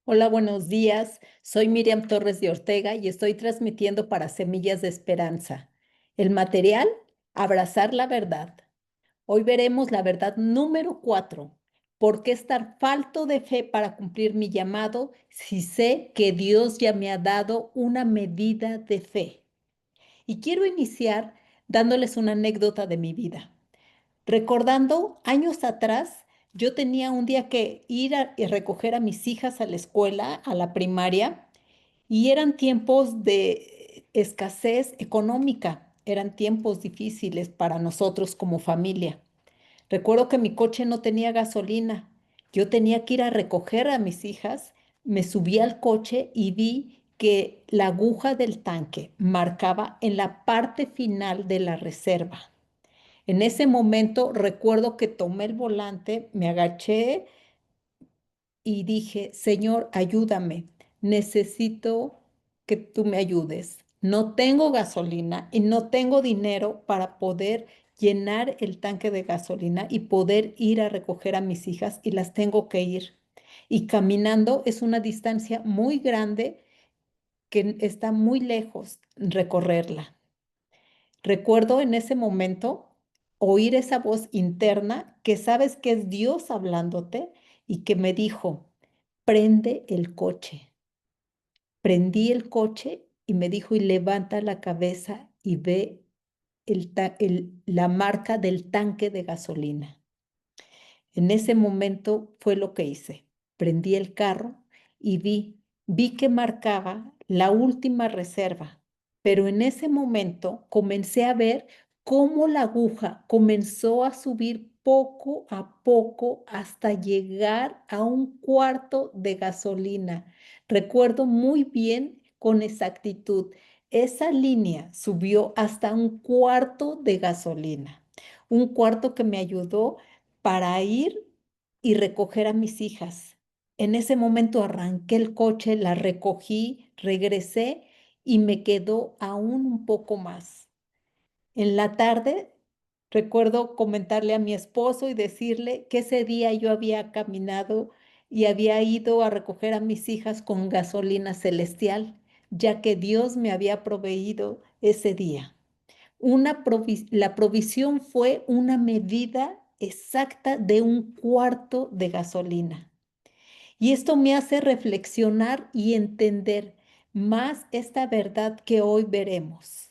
Hola, buenos días. Soy Miriam Torres de Ortega y estoy transmitiendo para Semillas de Esperanza. El material, abrazar la verdad. Hoy veremos la verdad número 4. ¿Por qué estar falto de fe para cumplir mi llamado si sé que Dios ya me ha dado una medida de fe? Y quiero iniciar dándoles una anécdota de mi vida. Recordando años atrás, yo tenía un día que ir y recoger a mis hijas a la escuela, a la primaria, y eran tiempos de escasez económica, eran tiempos difíciles para nosotros como familia. Recuerdo que mi coche no tenía gasolina, yo tenía que ir a recoger a mis hijas, me subí al coche y vi que la aguja del tanque marcaba en la parte final de la reserva. En ese momento recuerdo que tomé el volante, me agaché y dije, Señor, ayúdame, necesito que tú me ayudes. No tengo gasolina y no tengo dinero para poder llenar el tanque de gasolina y poder ir a recoger a mis hijas y las tengo que ir. Y caminando es una distancia muy grande que está muy lejos recorrerla. Recuerdo en ese momento oír esa voz interna que sabes que es Dios hablándote y que me dijo, prende el coche. Prendí el coche y me dijo, y levanta la cabeza y ve la marca del tanque de gasolina. En ese momento fue lo que hice. Prendí el carro y vi que marcaba la última reserva, pero en ese momento comencé a ver cómo la aguja comenzó a subir poco a poco hasta llegar a un cuarto de gasolina. Recuerdo muy bien con exactitud, esa línea subió hasta un cuarto de gasolina, un cuarto que me ayudó para ir y recoger a mis hijas. En ese momento arranqué el coche, la recogí, regresé y me quedó aún un poco más. En la tarde, recuerdo comentarle a mi esposo y decirle que ese día yo había caminado y había ido a recoger a mis hijas con gasolina celestial, ya que Dios me había proveído ese día. La provisión fue una medida exacta de un cuarto de gasolina. Y esto me hace reflexionar y entender más esta verdad que hoy veremos,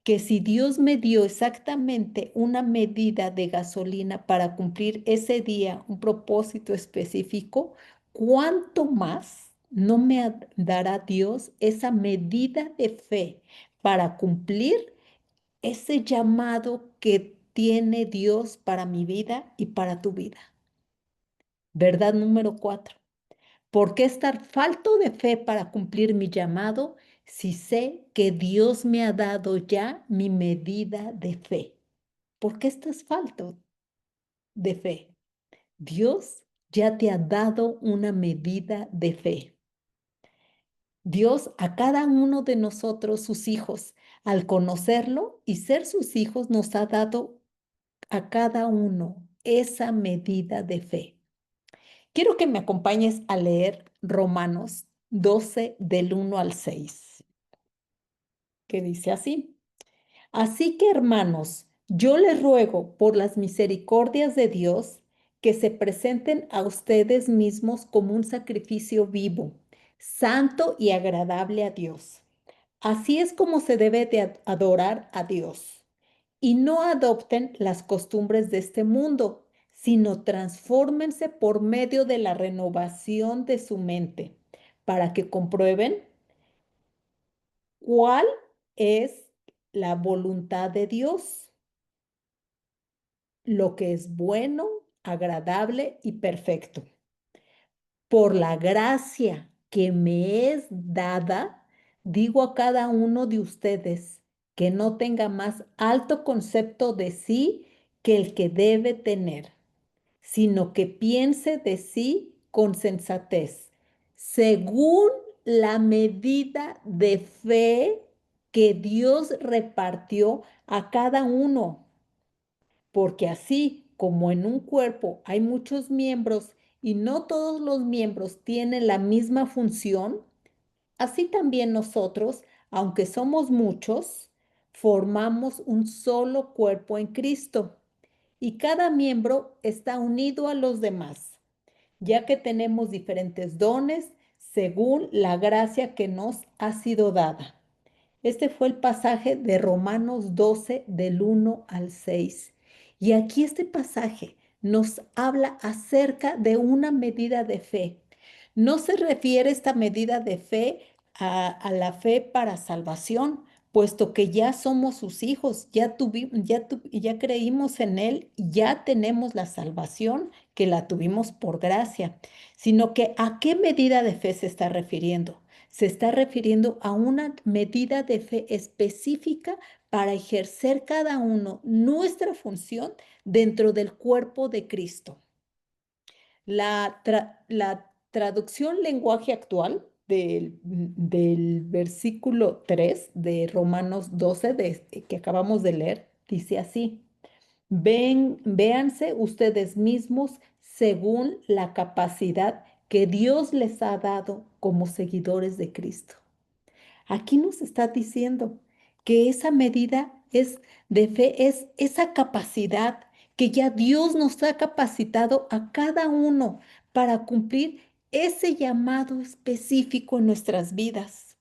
que si Dios me dio exactamente una medida de gasolina para cumplir ese día un propósito específico, ¿cuánto más no me dará Dios esa medida de fe para cumplir ese llamado que tiene Dios para mi vida y para tu vida? Verdad número 4. ¿Por qué estar falto de fe para cumplir mi llamado si sé que Dios me ha dado ya mi medida de fe? ¿Por qué estás falto de fe? Dios ya te ha dado una medida de fe. Dios a cada uno de nosotros, sus hijos, al conocerlo y ser sus hijos, nos ha dado a cada uno esa medida de fe. Quiero que me acompañes a leer Romanos 12 del 1 al 6, que dice así. Así que, hermanos, yo les ruego por las misericordias de Dios que se presenten a ustedes mismos como un sacrificio vivo, santo y agradable a Dios. Así es como se debe de adorar a Dios. Y no adopten las costumbres de este mundo, sino transfórmense por medio de la renovación de su mente, para que comprueben cuál es la voluntad de Dios, lo que es bueno, agradable y perfecto. Por la gracia que me es dada, digo a cada uno de ustedes que no tenga más alto concepto de sí que el que debe tener, sino que piense de sí con sensatez, según la medida de fe que Dios repartió a cada uno. Porque así como en un cuerpo hay muchos miembros y no todos los miembros tienen la misma función, así también nosotros, aunque somos muchos, formamos un solo cuerpo en Cristo y cada miembro está unido a los demás, ya que tenemos diferentes dones según la gracia que nos ha sido dada. Este fue el pasaje de Romanos 12 del 1 al 6. Y aquí este pasaje nos habla acerca de una medida de fe. No se refiere esta medida de fe a la fe para salvación, puesto que ya somos sus hijos, ya creímos en Él, ya tenemos la salvación que la tuvimos por gracia, sino que ¿a qué medida de fe se está refiriendo? Se está refiriendo a una medida de fe específica para ejercer cada uno nuestra función dentro del cuerpo de Cristo. La traducción lenguaje actual del versículo 3 de Romanos 12 que acabamos de leer dice así: véanse ustedes mismos según la capacidad que Dios les ha dado como seguidores de Cristo. Aquí nos está diciendo que esa medida de fe es esa capacidad que ya Dios nos ha capacitado a cada uno para cumplir ese llamado específico en nuestras vidas.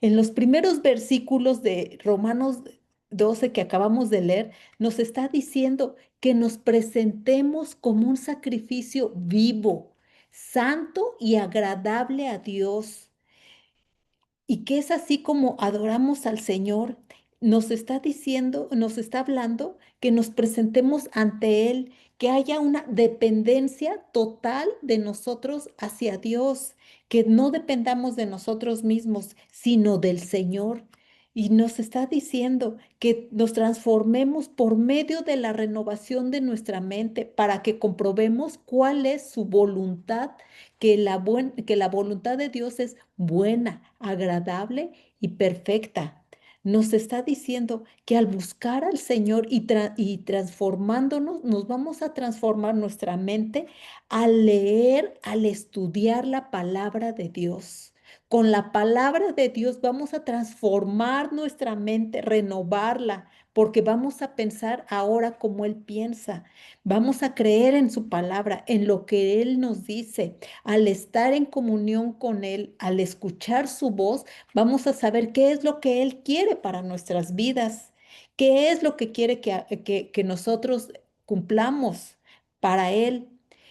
En los primeros versículos de Romanos 12 que acabamos de leer, nos está diciendo que nos presentemos como un sacrificio vivo, santo y agradable a Dios, y que es así como adoramos al Señor. Nos está diciendo, nos está hablando que nos presentemos ante Él, que haya una dependencia total de nosotros hacia Dios, que no dependamos de nosotros mismos, sino del Señor. Y nos está diciendo que nos transformemos por medio de la renovación de nuestra mente para que comprobemos cuál es su voluntad, que la voluntad de Dios es buena, agradable y perfecta. Nos está diciendo que al buscar al Señor y transformándonos, nos vamos a transformar nuestra mente al leer, al estudiar la palabra de Dios. Con la palabra de Dios vamos a transformar nuestra mente, renovarla, porque vamos a pensar ahora como Él piensa. Vamos a creer en su palabra, en lo que Él nos dice. Al estar en comunión con Él, al escuchar su voz, vamos a saber qué es lo que Él quiere para nuestras vidas, qué es lo que quiere que nosotros cumplamos para Él.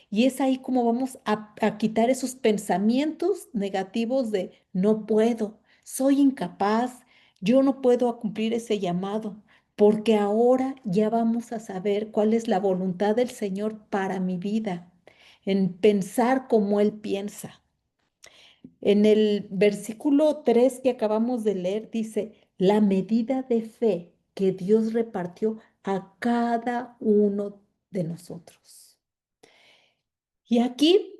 Y es ahí como vamos a quitar esos pensamientos negativos de no puedo, soy incapaz, yo no puedo cumplir ese llamado, porque ahora ya vamos a saber cuál es la voluntad del Señor para mi vida, en pensar como Él piensa. En el versículo 3 que acabamos de leer dice, la medida de fe que Dios repartió a cada uno de nosotros. Y aquí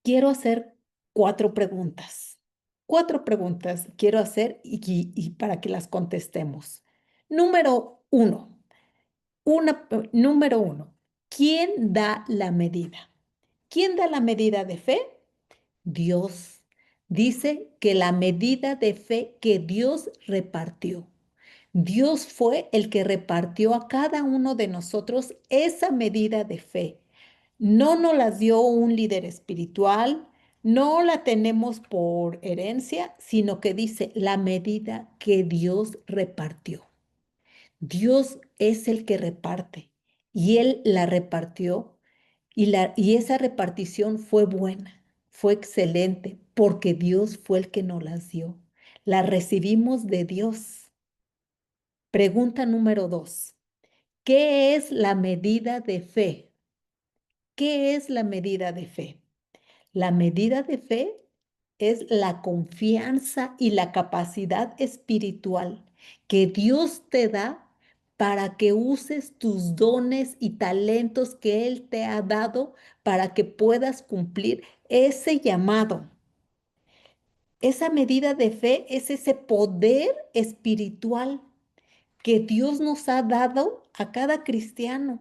quiero hacer cuatro preguntas. Cuatro preguntas quiero hacer y para que las contestemos. Número uno, número uno, ¿quién da la medida? ¿Quién da la medida de fe? Dios. Dice que la medida de fe que Dios repartió. Dios fue el que repartió a cada uno de nosotros esa medida de fe. No nos las dio un líder espiritual, no la tenemos por herencia, sino que dice la medida que Dios repartió. Dios es el que reparte y Él la repartió y esa repartición fue buena, fue excelente, porque Dios fue el que nos las dio. La recibimos de Dios. Pregunta número dos. ¿Qué es la medida de fe? ¿Qué es la medida de fe? La medida de fe es la confianza y la capacidad espiritual que Dios te da para que uses tus dones y talentos que Él te ha dado para que puedas cumplir ese llamado. Esa medida de fe es ese poder espiritual que Dios nos ha dado a cada cristiano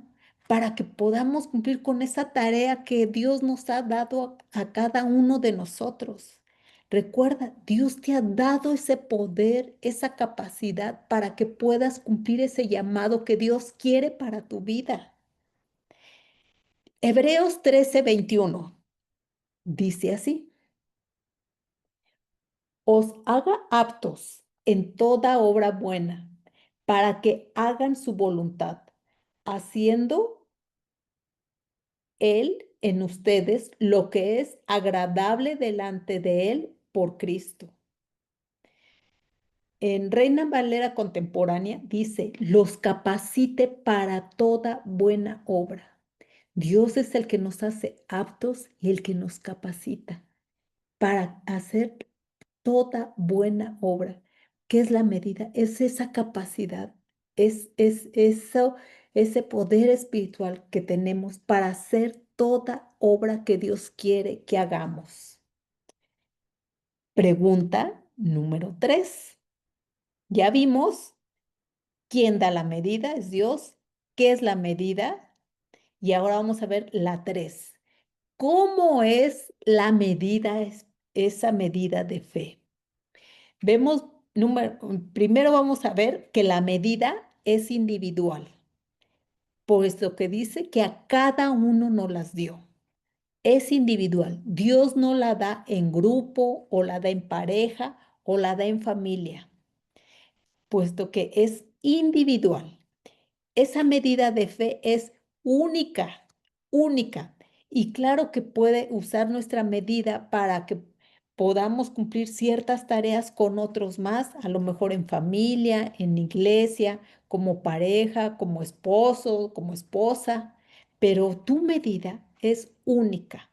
para que podamos cumplir con esa tarea que Dios nos ha dado a cada uno de nosotros. Recuerda, Dios te ha dado ese poder, esa capacidad para que puedas cumplir ese llamado que Dios quiere para tu vida. Hebreos 13:21 dice así: os haga aptos en toda obra buena, para que hagan su voluntad, haciendo Él en ustedes lo que es agradable delante de Él por Cristo. En Reina Valera Contemporánea dice, los capacite para toda buena obra. Dios es el que nos hace aptos y el que nos capacita para hacer toda buena obra. ¿Qué es la medida? Es esa capacidad, es eso, ese poder espiritual que tenemos para hacer toda obra que Dios quiere que hagamos. Pregunta número 3. Ya vimos quién da la medida, es Dios. ¿Qué es la medida? Y ahora vamos a ver la 3. ¿Cómo es la medida, esa medida de fe? Vemos, primero vamos a ver que la medida es individual, puesto que dice que a cada uno nos las dio. Es individual. Dios no la da en grupo o la da en pareja o la da en familia, puesto que es individual. Esa medida de fe es única, única. Y claro que puede usar nuestra medida para que podamos cumplir ciertas tareas con otros más, a lo mejor en familia, en iglesia, como pareja, como esposo, como esposa, pero tu medida es única.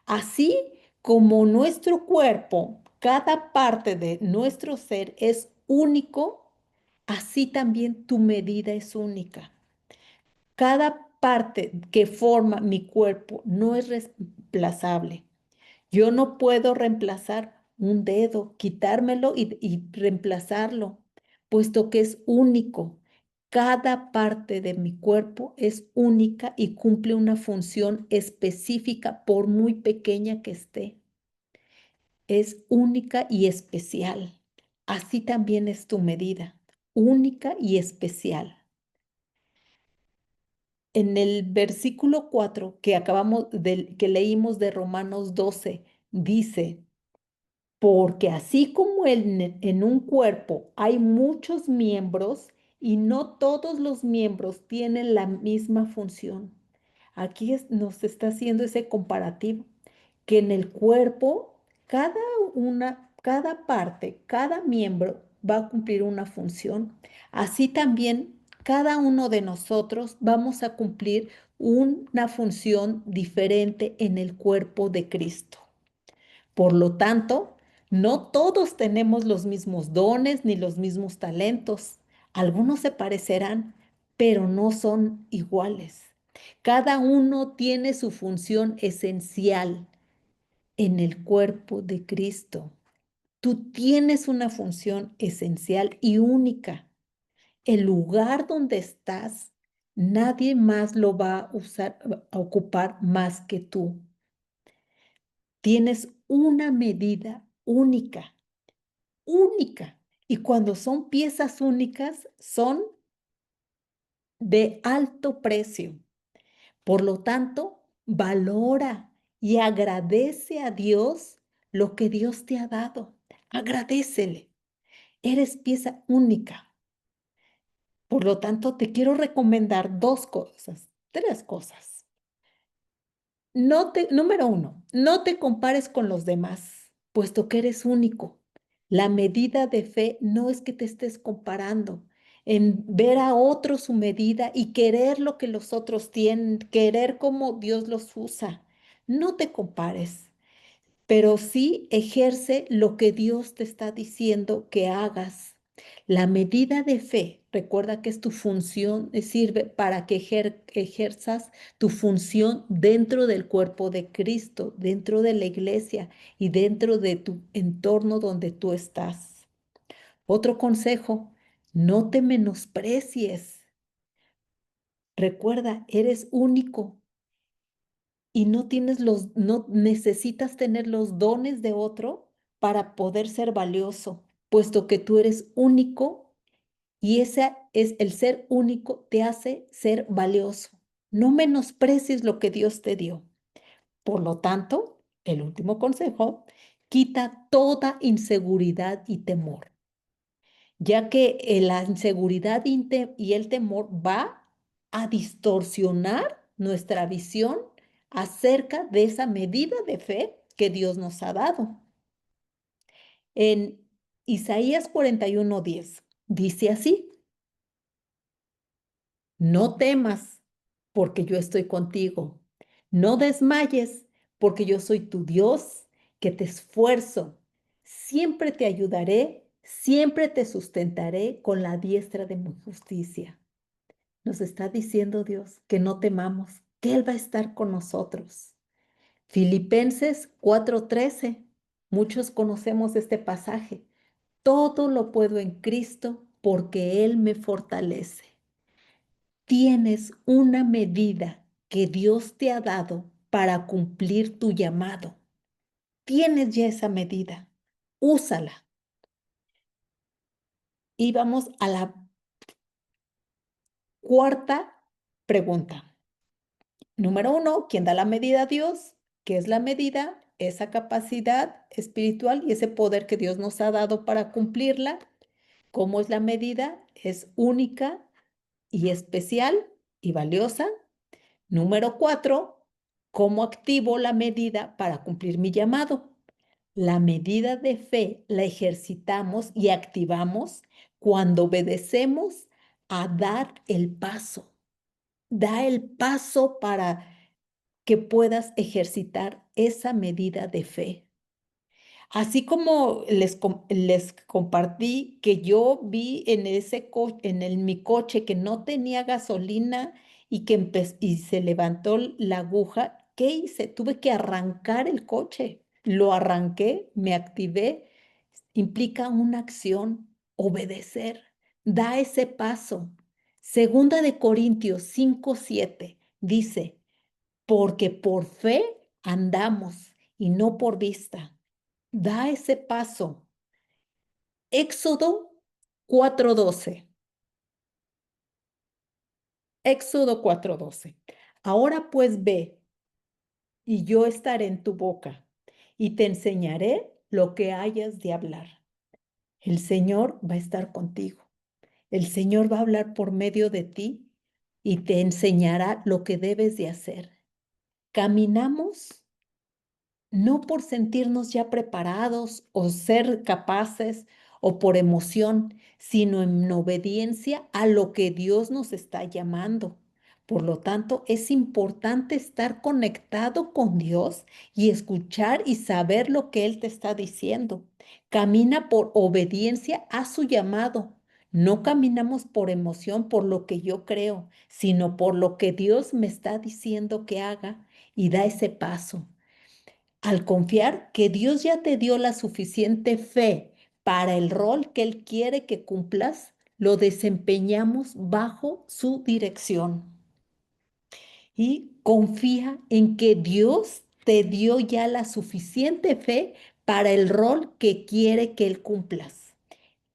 Así como nuestro cuerpo, cada parte de nuestro ser es único, así también tu medida es única. Cada parte que forma mi cuerpo no es reemplazable. Yo no puedo reemplazar un dedo, quitármelo y reemplazarlo, puesto que es único. Cada parte de mi cuerpo es única y cumple una función específica, por muy pequeña que esté. Es única y especial. Así también es tu medida, única y especial. En el versículo 4 que que leímos de Romanos 12, dice, porque así como en un cuerpo hay muchos miembros y no todos los miembros tienen la misma función. Aquí nos está haciendo ese comparativo, que en el cuerpo cada parte, cada miembro va a cumplir una función. Así también cada uno de nosotros vamos a cumplir una función diferente en el cuerpo de Cristo. Por lo tanto, no todos tenemos los mismos dones ni los mismos talentos. Algunos se parecerán, pero no son iguales. Cada uno tiene su función esencial en el cuerpo de Cristo. Tú tienes una función esencial y única. El lugar donde estás, nadie más lo va a ocupar más que tú. Tienes una medida única, única. Y cuando son piezas únicas, son de alto precio. Por lo tanto, valora y agradece a Dios lo que Dios te ha dado. Agradécele. Eres pieza única. Por lo tanto, te quiero recomendar dos cosas, tres cosas. Número uno, no te compares con los demás, puesto que eres único. La medida de fe no es que te estés comparando en ver a otros su medida y querer lo que los otros tienen, querer como Dios los usa. No te compares, pero sí ejerce lo que Dios te está diciendo que hagas. La medida de fe, recuerda que es tu función, sirve para que ejerzas tu función dentro del cuerpo de Cristo, dentro de la iglesia y dentro de tu entorno donde tú estás. Otro consejo, no te menosprecies. Recuerda, eres único y no necesitas tener los dones de otro para poder ser valioso, puesto que tú eres único y ese es el ser único te hace ser valioso. No menosprecies lo que Dios te dio. Por lo tanto, el último consejo, quita toda inseguridad y temor, ya que la inseguridad y el temor va a distorsionar nuestra visión acerca de esa medida de fe que Dios nos ha dado. En Isaías 41:10 dice así: no temas, porque yo estoy contigo. No desmayes, porque yo soy tu Dios, que te esfuerzo. Siempre te ayudaré, siempre te sustentaré con la diestra de mi justicia. Nos está diciendo Dios que no temamos, que Él va a estar con nosotros. Filipenses 4:13. Muchos conocemos este pasaje. Todo lo puedo en Cristo porque Él me fortalece. Tienes una medida que Dios te ha dado para cumplir tu llamado. Tienes ya esa medida. Úsala. Y vamos a la cuarta pregunta. Número uno, ¿quién da la medida a Dios? ¿Qué es la medida? Esa capacidad espiritual y ese poder que Dios nos ha dado para cumplirla. ¿Cómo es la medida? Es única y especial y valiosa. Número cuatro, ¿cómo activo la medida para cumplir mi llamado? La medida de fe la ejercitamos y activamos cuando obedecemos a dar el paso. Da el paso para que puedas ejercitar esa medida de fe. Así como les compartí que yo vi en mi coche que no tenía gasolina y que y se levantó la aguja, ¿qué hice? Tuve que arrancar el coche. Lo arranqué, me activé. Implica una acción, obedecer. Da ese paso. Segunda de Corintios 5:7 dice, porque por fe andamos y no por vista. Da ese paso. Éxodo 4:12. Éxodo 4:12. Ahora pues ve, y yo estaré en tu boca, y te enseñaré lo que hayas de hablar. El Señor va a estar contigo. El Señor va a hablar por medio de ti y te enseñará lo que debes de hacer. Caminamos no por sentirnos ya preparados o ser capaces o por emoción, sino en obediencia a lo que Dios nos está llamando. Por lo tanto, es importante estar conectado con Dios y escuchar y saber lo que Él te está diciendo. Camina por obediencia a su llamado. No caminamos por emoción, por lo que yo creo, sino por lo que Dios me está diciendo que haga y da ese paso. Al confiar que Dios ya te dio la suficiente fe para el rol que Él quiere que cumplas, lo desempeñamos bajo su dirección. Y confía en que Dios te dio ya la suficiente fe para el rol que quiere que Él cumplas.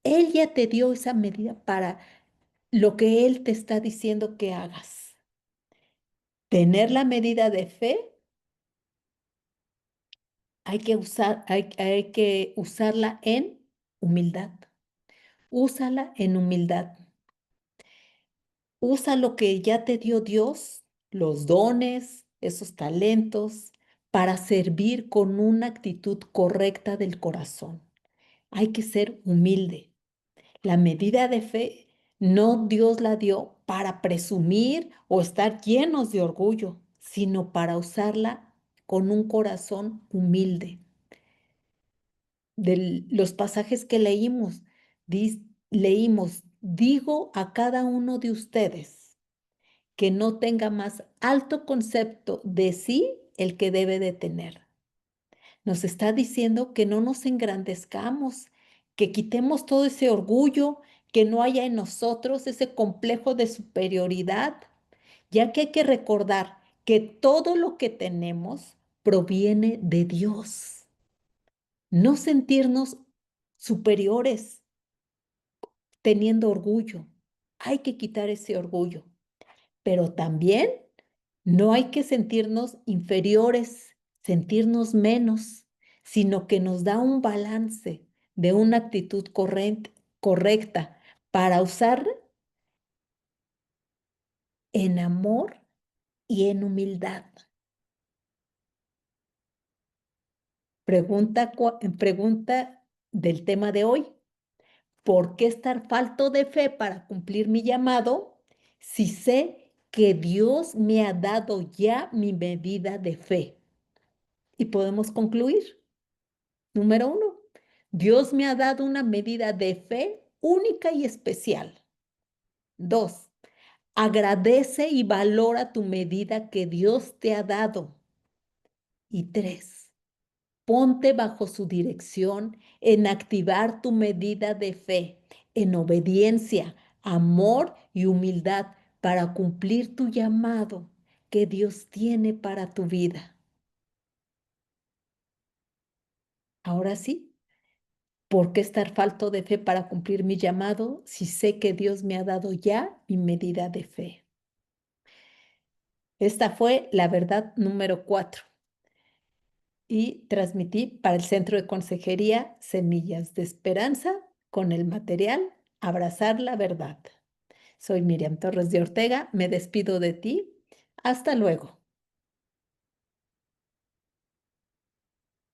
Él ya te dio esa medida para lo que Él te está diciendo que hagas. Tener la medida de fe hay que usarla en humildad. Úsala en humildad. Usa lo que ya te dio Dios, los dones, esos talentos, para servir con una actitud correcta del corazón. Hay que ser humilde. La medida de fe no Dios la dio para presumir o estar llenos de orgullo, sino para usarla con un corazón humilde. De los pasajes que leímos, digo a cada uno de ustedes que no tenga más alto concepto de sí el que debe de tener. Nos está diciendo que no nos engrandezcamos, que quitemos todo ese orgullo, que no haya en nosotros ese complejo de superioridad, ya que hay que recordar que todo lo que tenemos proviene de Dios. No sentirnos superiores teniendo orgullo. Hay que quitar ese orgullo, pero también no hay que sentirnos inferiores, sentirnos menos, sino que nos da un balance de una actitud correcta para usar en amor y en humildad. Pregunta del tema de hoy. ¿Por qué estar falto de fe para cumplir mi llamado si sé que Dios me ha dado ya mi medida de fe? Y podemos concluir. Número uno, Dios me ha dado una medida de fe única y especial. Dos, agradece y valora tu medida que Dios te ha dado. Y tres, ponte bajo su dirección en activar tu medida de fe, en obediencia, amor y humildad para cumplir tu llamado que Dios tiene para tu vida. Ahora sí, ¿por qué estar falto de fe para cumplir mi llamado si sé que Dios me ha dado ya mi medida de fe? Esta fue la verdad número 4 y transmití para el Centro de Consejería Semillas de Esperanza con el material Abrazar la Verdad. Soy Miriam Torres de Ortega, me despido de ti. Hasta luego.